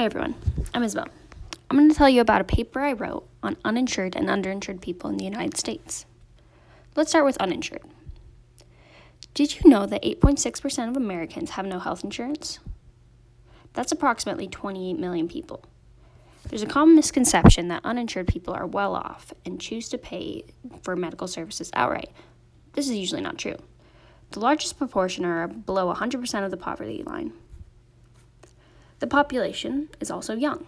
Hi everyone, I'm Isabelle. I'm going to tell you about a paper I wrote on uninsured and underinsured people in the United States. Let's start with uninsured. Did you know that 8.6% of Americans have no health insurance? That's approximately 28 million people. There's a common misconception that uninsured people are well off and choose to pay for medical services outright. This is usually not true. The largest proportion are below 100% of the poverty line. The population is also young.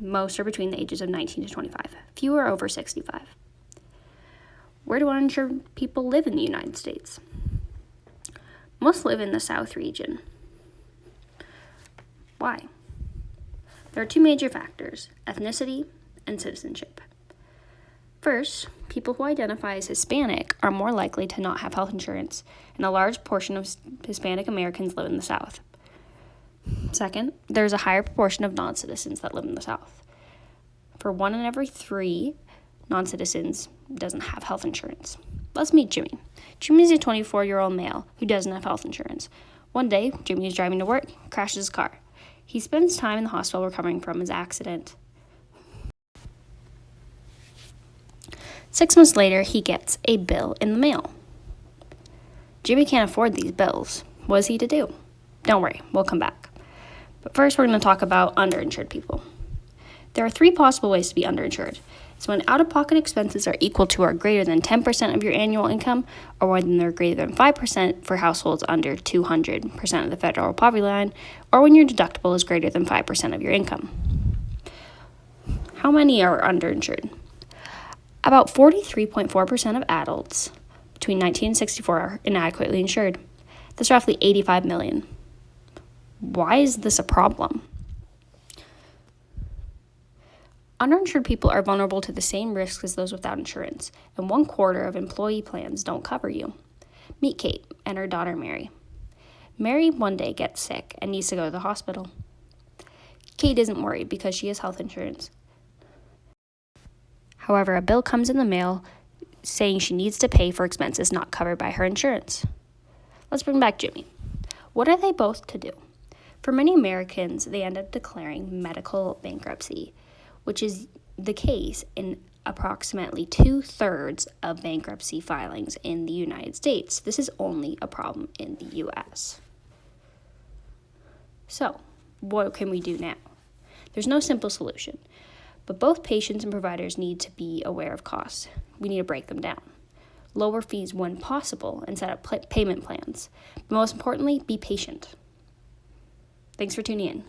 Most are between the ages of 19 to 25. Few are over 65. Where do uninsured people live in the United States? Most live in the South region. Why? There are two major factors: ethnicity and citizenship. First, people who identify as Hispanic are more likely to not have health insurance, and a large portion of Hispanic Americans live in the South. Second, there's a higher proportion of non-citizens that live in the South. For 1 in every 3 non-citizens doesn't have health insurance. Let's meet Jimmy. Jimmy is a 24-year-old male who doesn't have health insurance. One day, Jimmy is driving to work, crashes his car. He spends time in the hospital recovering from his accident. 6 months later, he gets a bill in the mail. Jimmy can't afford these bills. What is he to do? Don't worry, we'll come back. But first, we're going to talk about underinsured people. There are 3 possible ways to be underinsured. It's when out-of-pocket expenses are equal to or greater than 10% of your annual income, or when they're greater than 5% for households under 200% of the federal poverty line, or when your deductible is greater than 5% of your income. How many are underinsured? About 43.4% of adults between 19 and 64 are inadequately insured. That's roughly 85 million. Why is this a problem? Underinsured people are vulnerable to the same risks as those without insurance, and 1/4 of employee plans don't cover you. Meet Kate and her daughter Mary. Mary one day gets sick and needs to go to the hospital. Kate isn't worried because she has health insurance. However, a bill comes in the mail saying she needs to pay for expenses not covered by her insurance. Let's bring back Jimmy. What are they both to do? For many Americans, they end up declaring medical bankruptcy, which is the case in approximately 2/3 of bankruptcy filings in the United States. This is only a problem in the U.S. So, what can we do now? There's no simple solution, but both patients and providers need to be aware of costs. We need to break them down. Lower fees when possible, and set up payment plans. But most importantly, be patient. Thanks for tuning in.